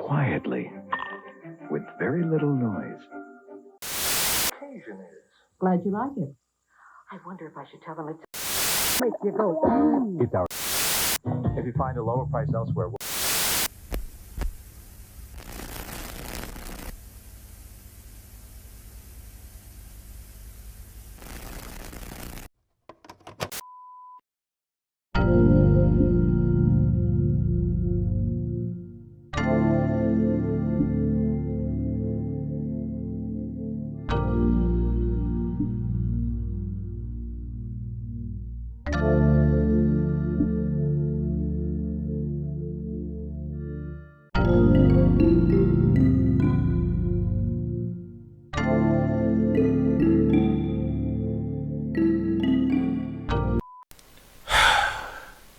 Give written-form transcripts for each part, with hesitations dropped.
quietly, with very little noise. Occasion is. Glad you like it. I wonder if I should tell them it's... Make you go... It's our... If you find a lower price elsewhere,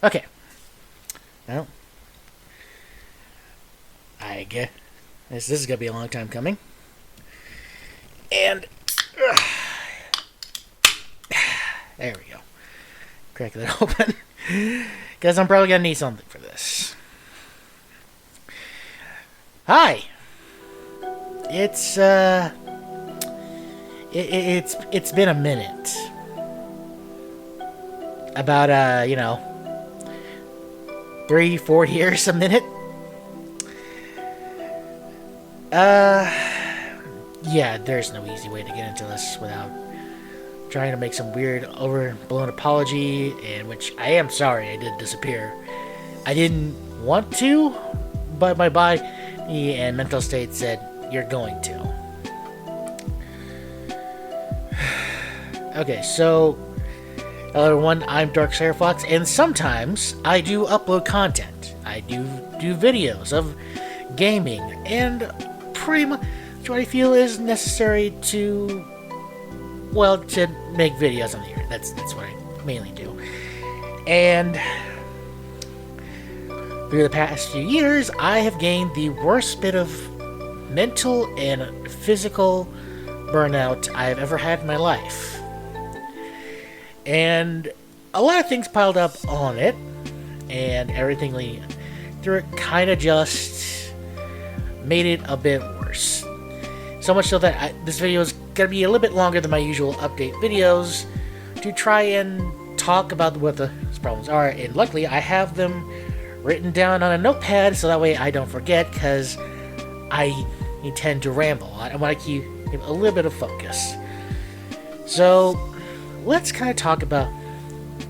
Okay. Well, I guess this is going to be a long time coming. And there we go. Crack that open. Because I'm probably going to need something for this. Hi. It's it's been a minute. About 3-4 years a minute. Yeah, there's no easy way to get into this without trying to make some weird overblown apology, in which I am sorry I did disappear. I didn't want to, but my body and mental state said, you're going to. Okay, so hello everyone, I'm Dark Fox, and sometimes I do upload content. I do videos of gaming, and pretty much what I feel is necessary to make videos on the internet. That's what I mainly do. And through the past few years, I have gained the worst bit of mental and physical burnout I've ever had in my life. And a lot of things piled up on it, and everything leading through it kind of just made it a bit worse. So much so that this video is going to be a little bit longer than my usual update videos to try and talk about what the problems are. And luckily, I have them written down on a notepad so that way I don't forget, because I tend to ramble a lot. I want to keep a little bit of focus. So let's kind of talk about...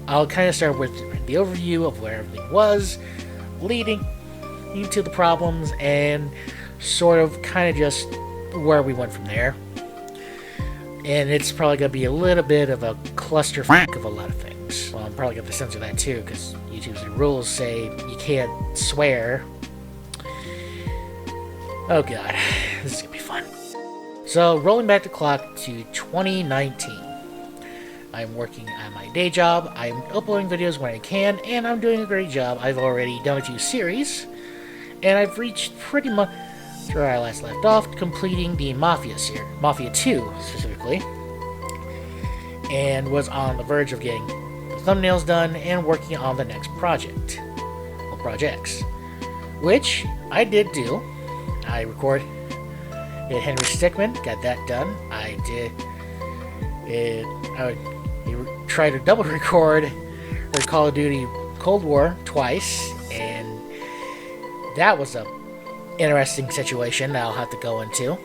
I'll kind of start with the overview of where everything was, leading into the problems, and sort of kind of just where we went from there. And it's probably going to be a little bit of a clusterfuck of a lot of things. Well, I'm probably going to censor that too, because YouTube's rules say you can't swear. Oh god, this is going to be fun. So, rolling back the clock to 2019. I'm working at my day job, I'm uploading videos when I can, and I'm doing a great job. I've already done a few series, and I've reached pretty much where I last left off, completing the Mafia series, Mafia 2 specifically, and was on the verge of getting thumbnails done and working on the next project, or projects, which I did do. I recorded Henry Stickmin, got that done. I did it. I tried to double record Call of Duty Cold War twice, and that was a interesting situation I'll have to go into.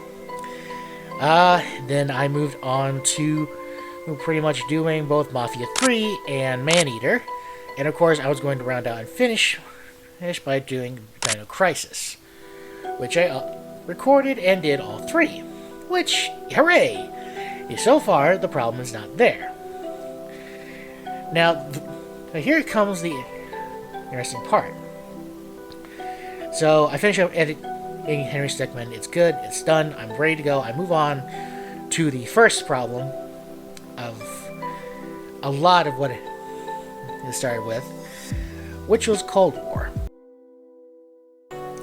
Then I moved on to pretty much doing both Mafia 3 and Maneater, and of course I was going to round out and finish by doing Dino Crisis, which I recorded and did all three, which, hooray! So far, the problem is not there. Now, here comes the interesting part. So, I finish up editing Henry Stickmin. It's good, it's done, I'm ready to go. I move on to the first problem of a lot of what it started with, which was Cold War.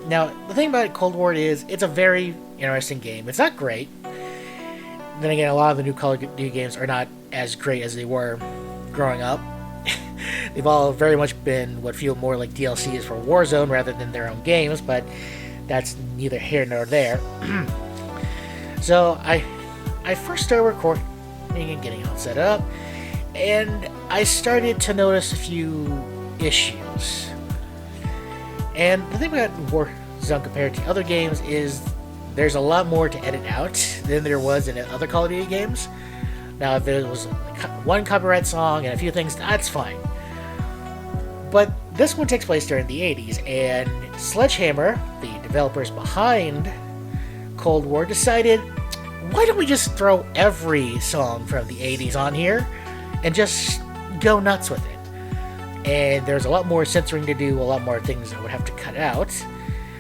Now, the thing about Cold War is, it's a very interesting game. It's not great. Then again, a lot of the new Call of Duty games are not as great as they were growing up. They've all very much been what feel more like DLCs for Warzone rather than their own games, but that's neither here nor there. So I first started recording and getting all set up, and I started to notice a few issues. And the thing about Warzone compared to other games is there's a lot more to edit out than there was in other Call of Duty games. Now, if there was one copyright song and a few things, that's fine. But this one takes place during the 80s, and Sledgehammer, the developers behind Cold War, decided, why don't we just throw every song from the 80s on here and just go nuts with it? And there's a lot more censoring to do, a lot more things I would have to cut out,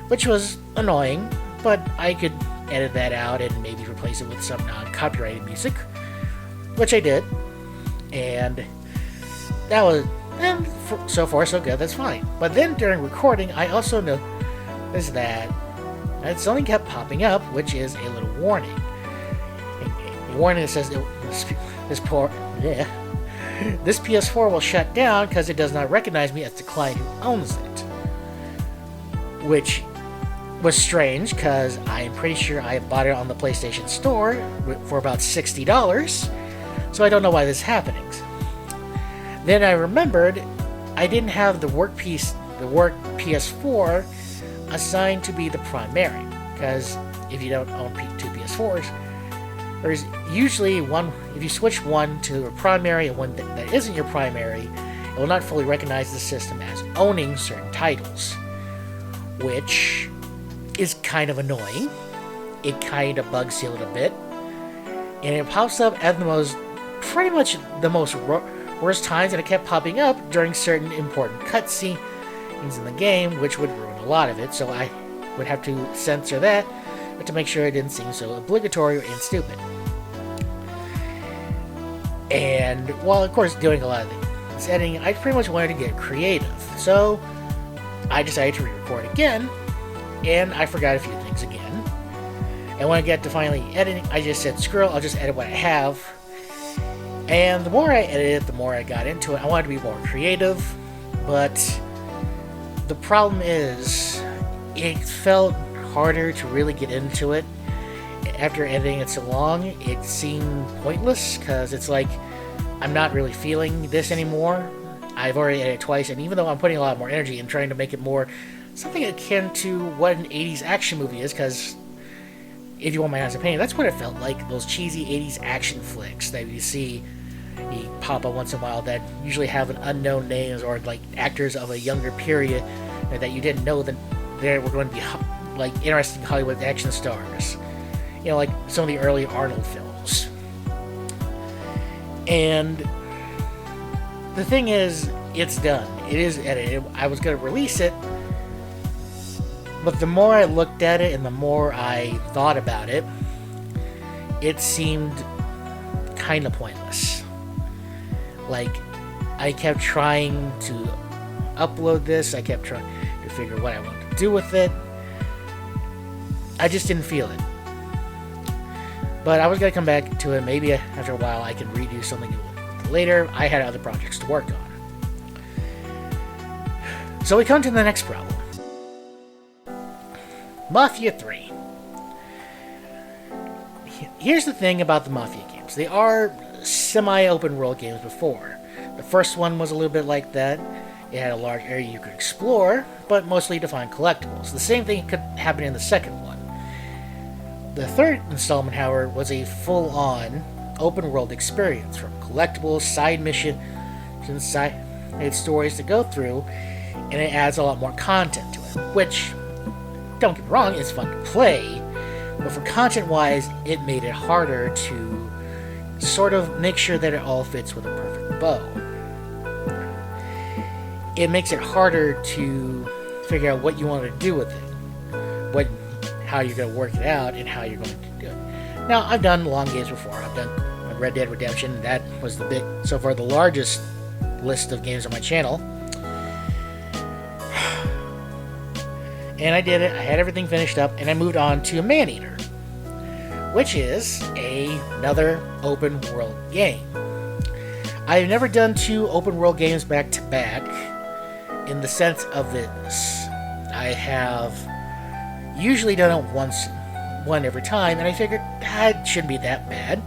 which was annoying, but I could edit that out and maybe replace it with some non-copyrighted music, which I did, and that was, and so far so good, that's fine. But then during recording, I also noticed that something kept popping up, which is a little warning. A warning that says this PS4 will shut down because it does not recognize me as the client who owns it. Which was strange, because I'm pretty sure I bought it on the PlayStation Store for about $60, so I don't know why this is happening. Then I remembered I didn't have the work PS4 assigned to be the primary, because if you don't own two PS4s, there's usually one, if you switch one to a primary and one that isn't your primary, it will not fully recognize the system as owning certain titles, which is kind of annoying. It kind of bugs you a little bit, and it pops up at pretty much the most worst times, and it kept popping up during certain important cutscenes in the game, which would ruin a lot of it, so I would have to censor that to make sure it didn't seem so obligatory and stupid. And while of course doing a lot of this editing, I pretty much wanted to get creative, so I decided to re-record again, and I forgot a few things again. And when I got to finally editing, I just said, screw it, I'll just edit what I have. And the more I edited, the more I got into it. I wanted to be more creative, but the problem is, it felt harder to really get into it. After editing it so long, it seemed pointless, because it's like, I'm not really feeling this anymore. I've already edited it twice, and even though I'm putting a lot more energy in trying to make it more something akin to what an 80s action movie is, because if you want my honest opinion, that's what it felt like, those cheesy 80s action flicks that you see pop up once in a while that usually have an unknown names, or like actors of a younger period that you didn't know that they were going to be like interesting Hollywood action stars. You know, like some of the early Arnold films. And the thing is, it's done. It is edited. I was going to release it, but the more I looked at it and the more I thought about it, it seemed kind of pointless. Like, I kept trying to upload this, I kept trying to figure what I wanted to do with it. I just didn't feel it. But I was going to come back to it. Maybe after a while I can redo something later. I had other projects to work on. So we come to the next problem. Mafia 3. Here's the thing about the Mafia games. They are semi-open world games before. The first one was a little bit like that. It had a large area you could explore, but mostly to find collectibles. The same thing could happen in the second one. The third installment, however, was a full-on open-world experience, from collectibles, side missions, side stories to go through, and it adds a lot more content to it, which, don't get me wrong, it's fun to play, but for content-wise, it made it harder to sort of make sure that it all fits with a perfect bow. It makes it harder to figure out what you want to do with it, how you're going to work it out, and how you're going to do it. Now, I've done long games before. I've done Red Dead Redemption. That was so far the largest list of games on my channel. And I did it. I had everything finished up, and I moved on to Maneater, which is another open world game. I've never done two open world games back to back in the sense of this. I have Usually done it one every time, and I figured that shouldn't be that bad.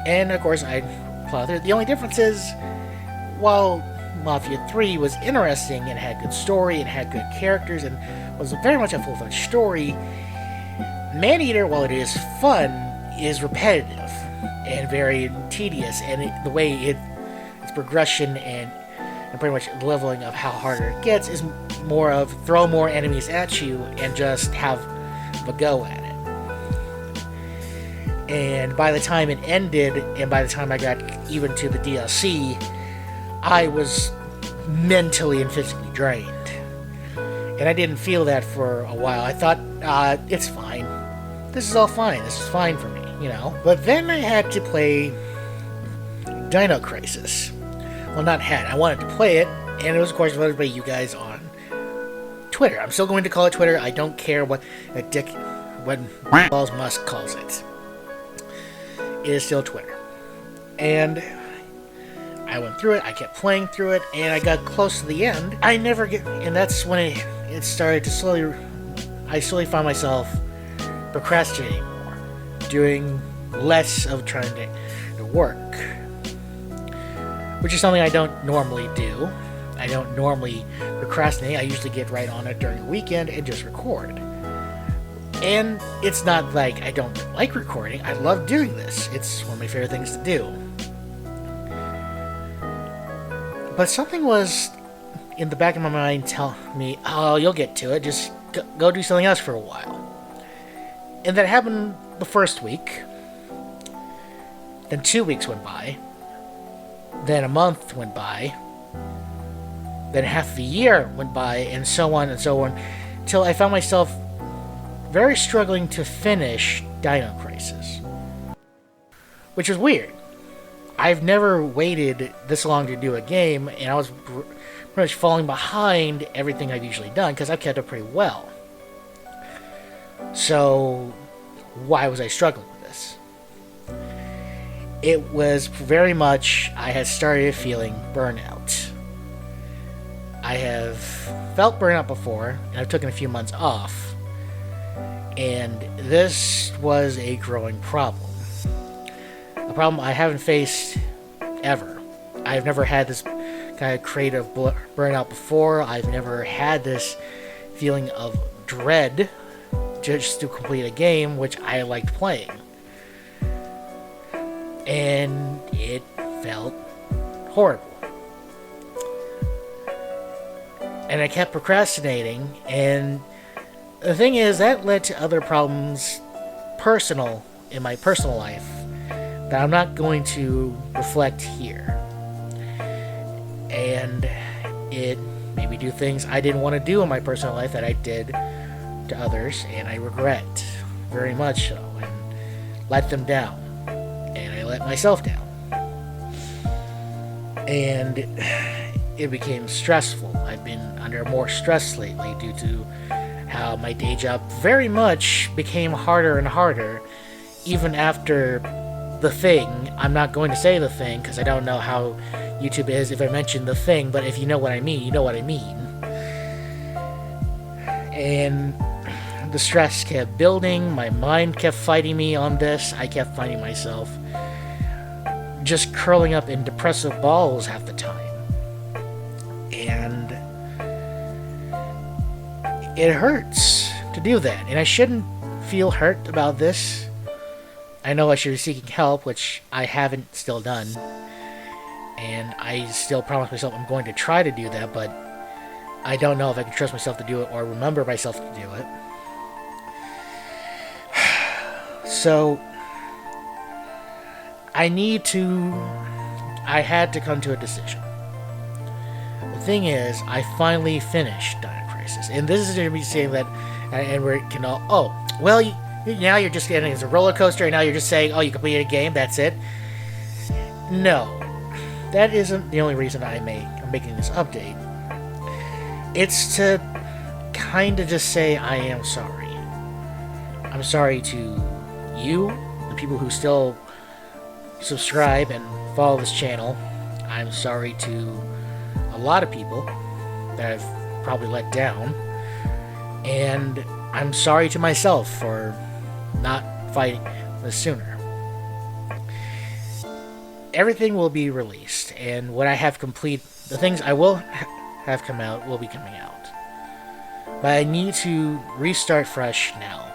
And of course, I plow through. The only difference is, while Mafia 3 was interesting and had good story and had good characters and was very much a full-fledged story, Maneater, while it is fun, is repetitive and very tedious, and the way its progression and pretty much the leveling of how harder it gets is more of throw more enemies at you and just have a go at it. And by the time it ended, and by the time I got even to the DLC, I was mentally and physically drained. And I didn't feel that for a while. I thought, it's fine. This is all fine. This is fine for me, you know? But then I had to play Dino Crisis. Well, not had. I wanted to play it, and it was, of course, voted by you guys on Twitter. I'm still going to call it Twitter. I don't care what Balls Musk calls it. It is still Twitter. And I went through it. I kept playing through it, and I got close to the end. And that's when it started to I slowly found myself procrastinating more, doing less of trying to work. Which is something I don't normally do. I don't normally procrastinate. I usually get right on it during the weekend and just record. And it's not like I don't like recording. I love doing this. It's one of my favorite things to do. But something was in the back of my mind telling me, oh, you'll get to it. Just go do something else for a while. And that happened the first week. Then 2 weeks went by. Then a month went by. Then half a year went by, and so on, till I found myself very struggling to finish Dino Crisis. Which was weird. I've never waited this long to do a game, and I was pretty much falling behind everything I've usually done, because I've kept up pretty well. So, why was I struggling with this? It was very much, I had started feeling burnout. I have felt burnout before, and I've taken a few months off. And this was a growing problem. A problem I haven't faced ever. I've never had this kind of creative burnout before. I've never had this feeling of dread just to complete a game which I liked playing. And it felt horrible. And I kept procrastinating, and the thing is, that led to other problems in my personal life that I'm not going to reflect here. And it made me do things I didn't want to do in my personal life that I did to others, and I regret very much so, and let them down. And I let myself down. And it became stressful. I've been under more stress lately due to how my day job very much became harder and harder, even after The Thing. I'm not going to say The Thing because I don't know how YouTube is if I mention The Thing, but if you know what I mean, you know what I mean. And the stress kept building, my mind kept fighting me on this, I kept finding myself just curling up in depressive balls half the time. And it hurts to do that, and I shouldn't feel hurt about this. I know I should be seeking help, which I haven't still done, and I still promise myself I'm going to try to do that, but I don't know if I can trust myself to do it or remember myself to do it. So I had to come to a decision. The thing is, I finally finished Dino Crisis, and this is going to be saying that, and we can all, now you're just getting, it's a roller coaster, and now you're just saying, you completed a game, that's it. No, that isn't the only reason I'm making this update. It's to kind of just say I am sorry. I'm sorry to you, the people who still subscribe and follow this channel. I'm sorry to a lot of people that I've probably let down. And I'm sorry to myself for not fighting this sooner. Everything will be released, and what I have complete, the things I will have come out will be coming out. But I need to restart fresh now,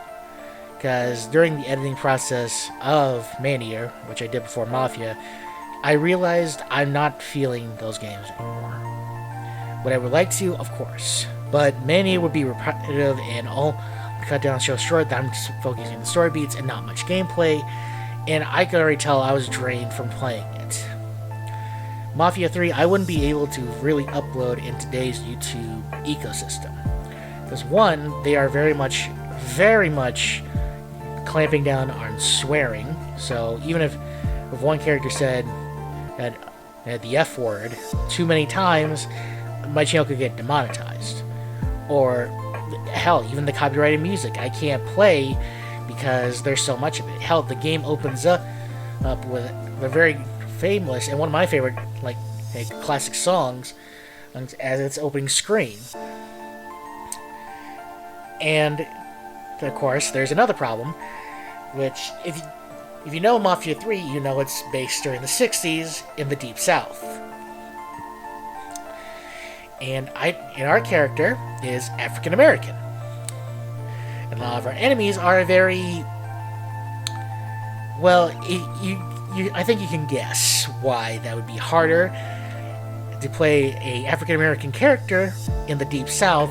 because during the editing process of Maneater, which I did before Mafia, I realized I'm not feeling those games anymore. Would I would like to? Of course. But Maneater would be repetitive and all cut down so short that I'm just focusing on the story beats and not much gameplay, and I could already tell I was drained from playing it. Mafia 3, I wouldn't be able to really upload in today's YouTube ecosystem. Because one, they are very much clamping down on swearing, so even if one character said that the F word too many times, my channel could get demonetized. Or, hell, even the copyrighted music I can't play because there's so much of it. Hell, the game opens up with a very famous and one of my favorite classic songs as its opening screen. And of course, there's another problem, which if you know Mafia 3, you know it's based during the 60s in the Deep South. And our character is African American. And a lot of our enemies are very... Well, I think you can guess why that would be harder to play a African American character in the Deep South.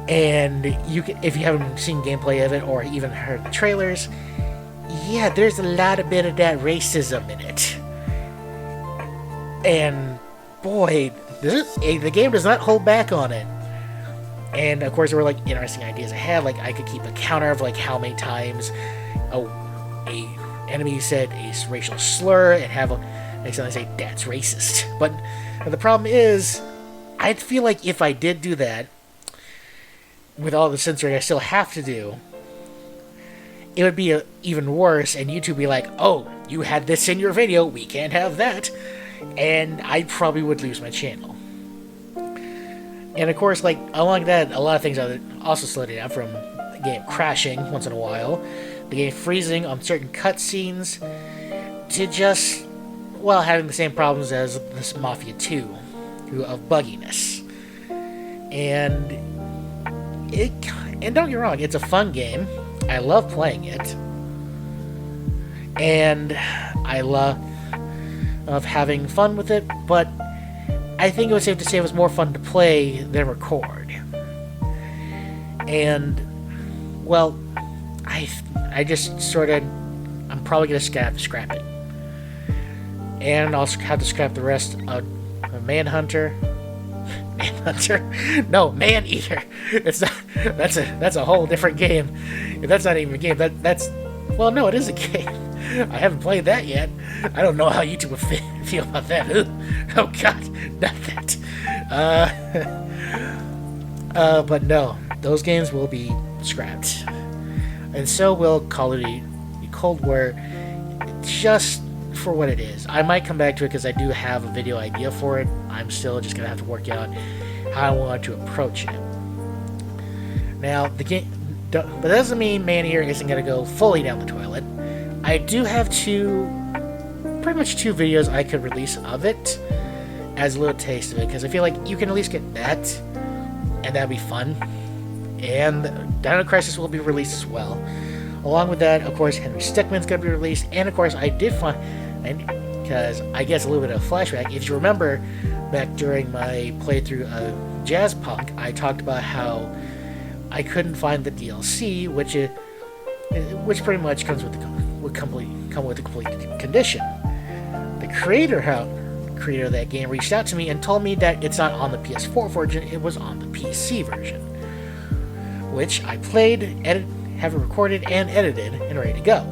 And if you haven't seen gameplay of it or even heard the trailers, yeah, there's a lot of bit of that racism in it. And boy, the game does not hold back on it. And of course, there were interesting ideas I had. I could keep a counter of how many times a enemy said a racial slur and have next time I say that's racist. But the problem is, I feel like if I did do that, with all the censoring I still have to do, it would be even worse, and YouTube would be like, oh, you had this in your video, we can't have that, and I probably would lose my channel. And of course, along that, a lot of things are also slowed down, from the game crashing once in a while, the game freezing on certain cutscenes, to just, well, having the same problems as this Mafia 2, of bugginess. And don't get me wrong, it's a fun game. I love playing it. And I love having fun with it, but I think it was safe to say it was more fun to play than record. And, well, I just sort of... I'm probably going to scrap it. And I'll have to scrap the rest of Manhunter. No, Maneater. It's not. That's a whole different game. That's not even a game. Well, no, it is a game. I haven't played that yet. I don't know how YouTube would feel about that. Oh God, not that. But no, those games will be scrapped, and so will Call of Duty Cold War. Just for what it is. I might come back to it because I do have a video idea for it. I'm still just going to have to work out how I want to approach it. Now, the game... But that doesn't mean Maneater isn't going to go fully down the toilet. I do have pretty much two videos I could release of it as a little taste of it, because I feel like you can at least get that, and that'd be fun. And Dino Crisis will be released as well. Along with that, of course, Henry Stickmin's going to be released, and of course, I did find... Because I guess a little bit of a flashback. If you remember, back during my playthrough of Jazz Punk, I talked about how I couldn't find the DLC, which pretty much comes with the complete condition. The creator of that game reached out to me and told me that it's not on the PS4 version; it was on the PC version, which I played, have it recorded and edited and ready to go.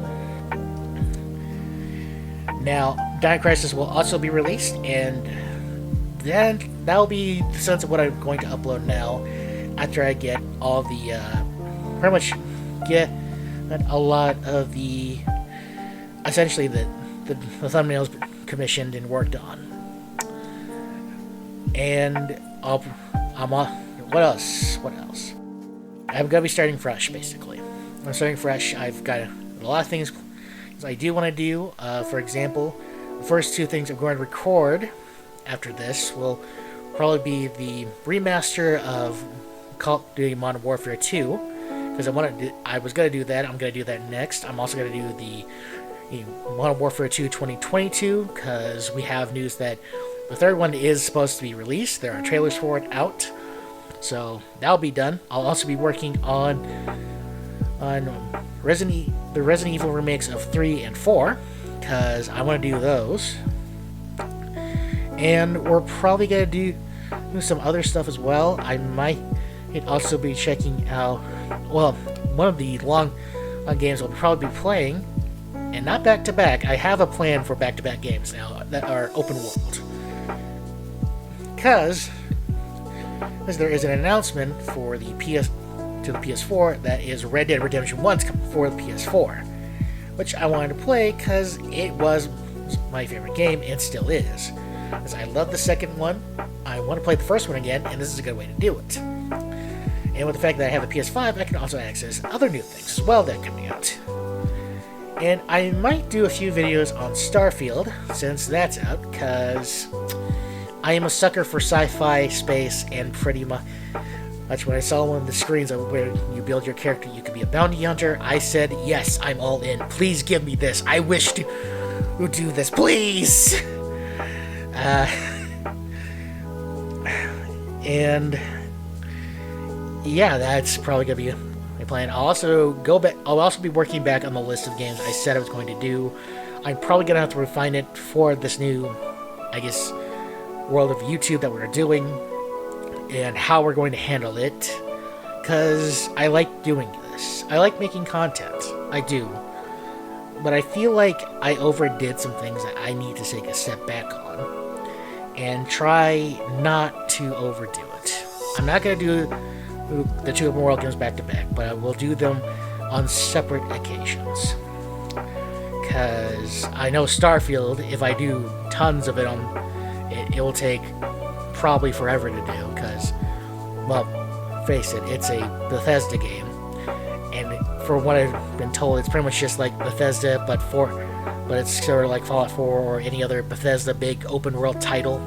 Now, Dino Crisis will also be released, and then that'll be the sense of what I'm going to upload now after I get all the, pretty much get a lot of the, essentially the thumbnails commissioned and worked on. And what else? I'm gonna be starting fresh, basically. I'm starting fresh. I've got a lot of things I do want to do. For example, the first two things I'm going to record after this will probably be the remaster of Call of Duty Modern Warfare 2, because I was gonna do that. I'm gonna do that next. I'm also gonna do the Modern Warfare 2 2022, because we have news that the third one is supposed to be released. There are trailers for it out, so that'll be done. I'll also be working on the Resident Evil remakes of 3 and 4, because I want to do those. And we're probably gonna do some other stuff as well. I might also be checking out, well, one of the long games I'll probably be playing, and not back-to-back. I have a plan for back-to-back games now that are open world. Because there is an announcement for the PS4 that is Red Dead Redemption 1's coming for the PS4, which I wanted to play because it was my favorite game and still is. Because I love the second one, I want to play the first one again, and this is a good way to do it. And with the fact that I have a PS5, I can also access other new things as well that are coming out. And I might do a few videos on Starfield, since that's out, because I am a sucker for sci-fi, space, and pretty much when I saw one of the screens of where you build your character, you could be a bounty hunter, I said, yes, I'm all in. Please give me this. I wish to do this. Please! And yeah, that's probably gonna be my plan. I'll also be working back on the list of games I said I was going to do. I'm probably gonna have to refine it for this new, I guess, world of YouTube that we're doing, and how we're going to handle it, because I like doing this. I like making content. I do. But I feel like I overdid some things that I need to take a step back on and try not to overdo it. I'm not going to do the two open world games back to back, but I will do them on separate occasions. Because I know Starfield, if I do tons of it it will take probably forever to do, because, well, face it, it's a Bethesda game, and for what I've been told, it's pretty much just like Bethesda, but it's sort of like Fallout 4 or any other Bethesda big open world title.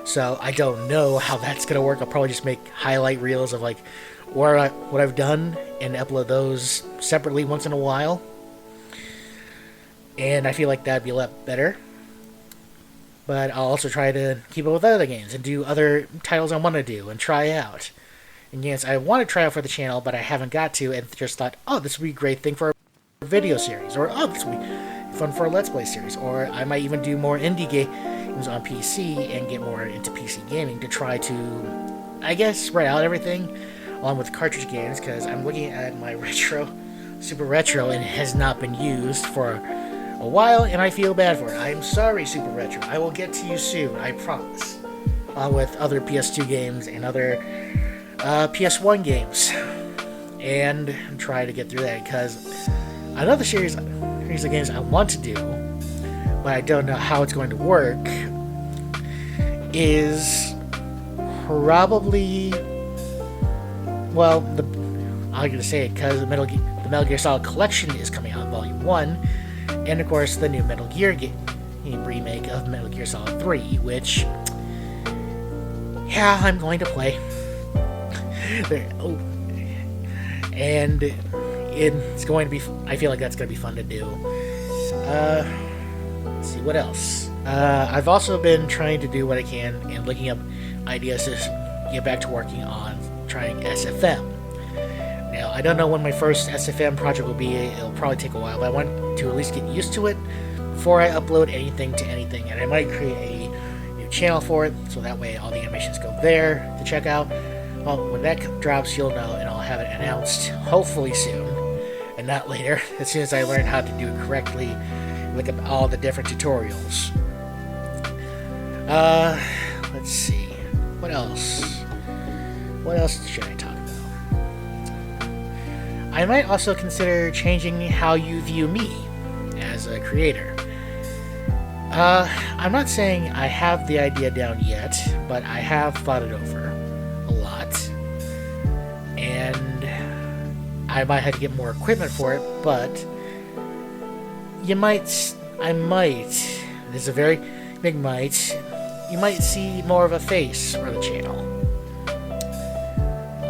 So I don't know how that's gonna work. I'll probably just make highlight reels of like what I've done and upload those separately once in a while, and I feel like that'd be a lot better. But I'll also try to keep up with other games and do other titles I want to do and try out. And yes, I want to try out for the channel, but I haven't got to, and just thought, oh, this would be a great thing for a video series, or oh, this would be fun for a Let's Play series, or I might even do more indie games on PC and get more into PC gaming to try to, I guess, spread out everything along with cartridge games, because I'm looking at my Super Retro, and it has not been used for a while, and I feel bad for it. I'm sorry, Super Retro. I will get to you soon, I promise. Along with other PS2 games and other PS1 games. And try to get through that, because another series of games I want to do, but I don't know how it's going to work, is probably, well, I'm going to say it because the Metal Gear Solid Collection is coming out in Volume 1, and of course the new Metal Gear remake of Metal Gear Solid 3, which, yeah, I'm going to play. And it's going to be, I feel like that's going to be fun to do. Let's see, what else? I've also been trying to do what I can and looking up ideas to get back to working on trying SFM. Now, I don't know when my first SFM project will be. It'll probably take a while, but I want to at least get used to it before I upload anything to anything, and I might create a new channel for it, so that way all the animations go there to check out. Well, when that drops, you'll know, and I'll have it announced, hopefully soon, and not later, as soon as I learn how to do it correctly, look up all the different tutorials. Let's see, what else? What else should I talk about? I might also consider changing how you view me as a creator. I'm not saying I have the idea down yet, but I have thought it over a lot. And I might have to get more equipment for it, but I might, this is a very big might, you might see more of a face for the channel.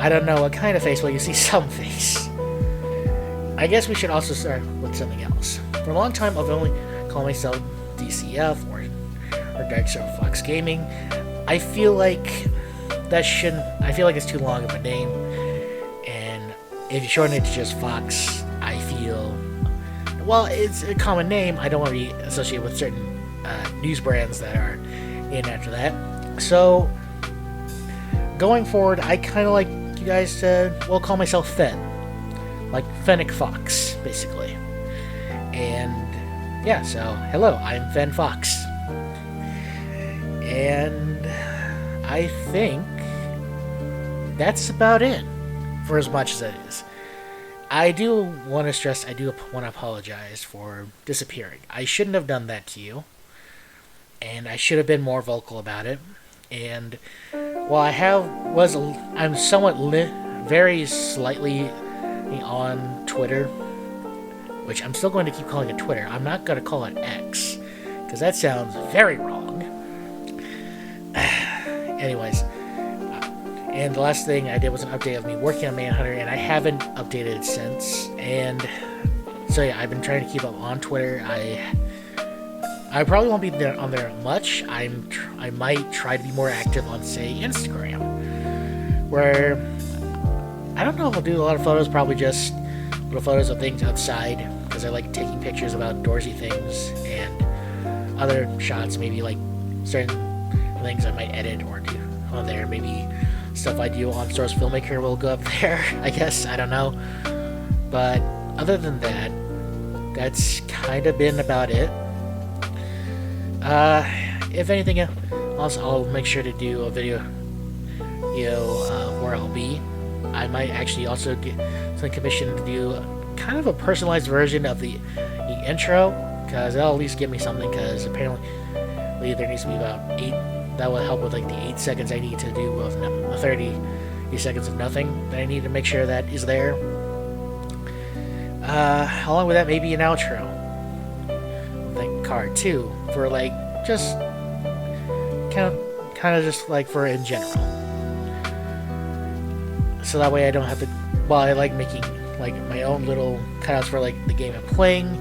I don't know what kind of face, but you see some face. I guess we should also start with something else. For a long time, I've only called myself DCF or Dark Star Fox Gaming. I feel like I feel like it's too long of a name, and if you shorten it to just Fox, I feel, well, it's a common name. I don't want to be associated with certain news brands that are in after that. So, going forward, I kind of like you guys to, well, call myself Fen. Like Fennec Fox, basically. And, yeah, so, hello, I'm Fen Fox. And I think that's about it, for as much as it is. I do want to stress, I do want to apologize for disappearing. I shouldn't have done that to you, and I should have been more vocal about it. And while I'm somewhat very slightly on Twitter, which I'm still going to keep calling it Twitter. I'm not going to call it X, because that sounds very wrong. Anyways, and the last thing I did was an update of me working on Manhunter, and I haven't updated it since. And so yeah, I've been trying to keep up on Twitter. I probably won't be on there much. I might try to be more active on, say, Instagram, where I don't know if I'll do a lot of photos. Probably just little photos of things outside, because I like taking pictures of outdoorsy things, and other shots, maybe like certain things I might edit or do on there. Maybe stuff I do on Source Filmmaker will go up there, I guess. I don't know. But other than that, that's kind of been about it. If anything else, I'll make sure to do a video, where I'll be. I might actually also get some commission to do kind of a personalized version of the intro, because that'll at least give me something, because apparently there needs to be about 8, that will help with like the 8 seconds I need to do of 30 seconds of nothing that I need to make sure that is there. Along with that, maybe an outro, like card too, for like just kind of just like for in general. So that way I don't have to, well, I like making like my own little cutouts for like the game I'm playing.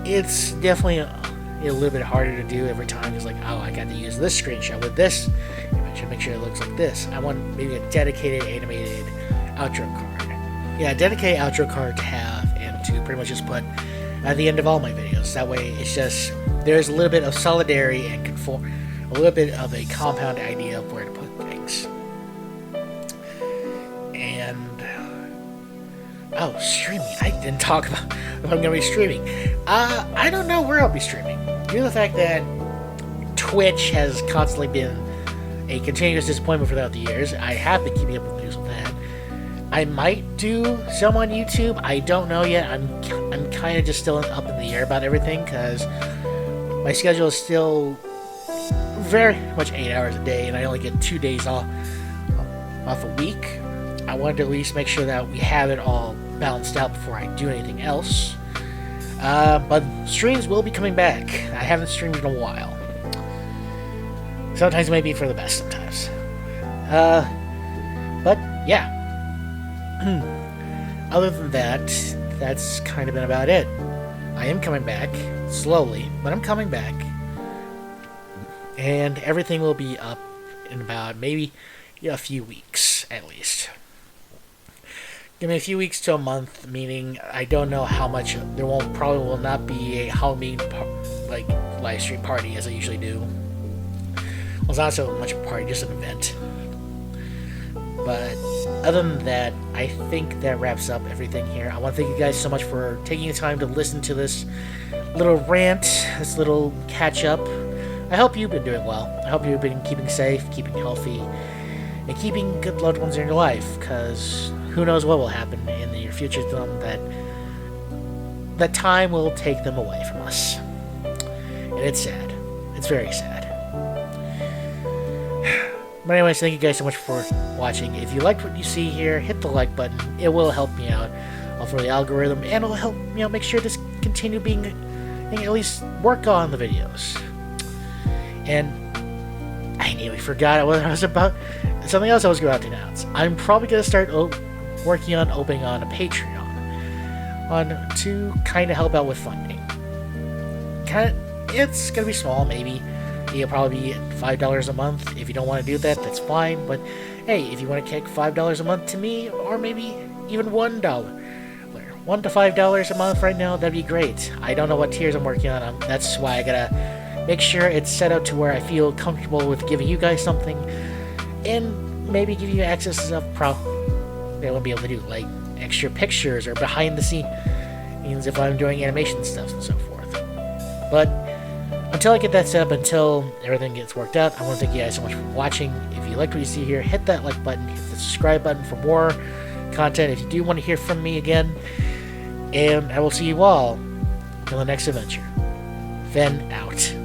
It's definitely a little bit harder to do every time. It's like, oh, I got to use this screenshot with this image and make sure it looks like this. I want maybe a dedicated animated outro card. Yeah, a dedicated outro card to have and to pretty much just put at the end of all my videos. That way it's just, there's a little bit of solidarity and a little bit of a compound idea of where to put things. And oh, streaming. I didn't talk about if I'm going to be streaming. I don't know where I'll be streaming. Due to the fact that Twitch has constantly been a continuous disappointment throughout the years, I have been keeping up with news with that. I might do some on YouTube. I don't know yet. I'm kind of just still up in the air about everything, because my schedule is still very much 8 hours a day, and I only get 2 days off a week. I wanted to at least make sure that we have it all balanced out before I do anything else. But streams will be coming back. I haven't streamed in a while. Sometimes it may be for the best sometimes. But yeah. Other than that, that's kind of been about it. I am coming back, slowly, but I'm coming back. And everything will be up in about maybe a few weeks, at least. Give me a few weeks to a month, meaning I don't know how much. There probably will not be a Halloween live stream party as I usually do. Well, it's not so much a party, just an event. But other than that, I think that wraps up everything here. I want to thank you guys so much for taking the time to listen to this little rant, this little catch up. I hope you've been doing well. I hope you've been keeping safe, keeping healthy, and keeping good loved ones in your life, because who knows what will happen in the near future to them, that time will take them away from us. And it's sad. It's very sad. But anyways, thank you guys so much for watching. If you liked what you see here, hit the like button. It will help me out for the algorithm, and it'll help make sure this continue being, at least work on the videos. And I nearly forgot what I was about. Something else I was about to announce. I'm probably gonna start working on opening on a Patreon to kind of help out with funding. It's gonna be small, maybe. It'll probably be $5 a month. If you don't want to do that, that's fine. But hey, if you want to kick $5 a month to me, or maybe even $1 to $5 a month right now, that'd be great. I don't know what tiers I'm working on. That's why I gotta make sure it's set up to where I feel comfortable with giving you guys something, and maybe give you access to stuff they won't be able to do, like extra pictures or behind the scenes if I'm doing animation stuff and so forth. But until I get that set up, until everything gets worked out, I want to thank you guys so much for watching. If you liked what you see here, hit that like button, hit the subscribe button for more content if you do want to hear from me again. And I will see you all in the next adventure. Fen out.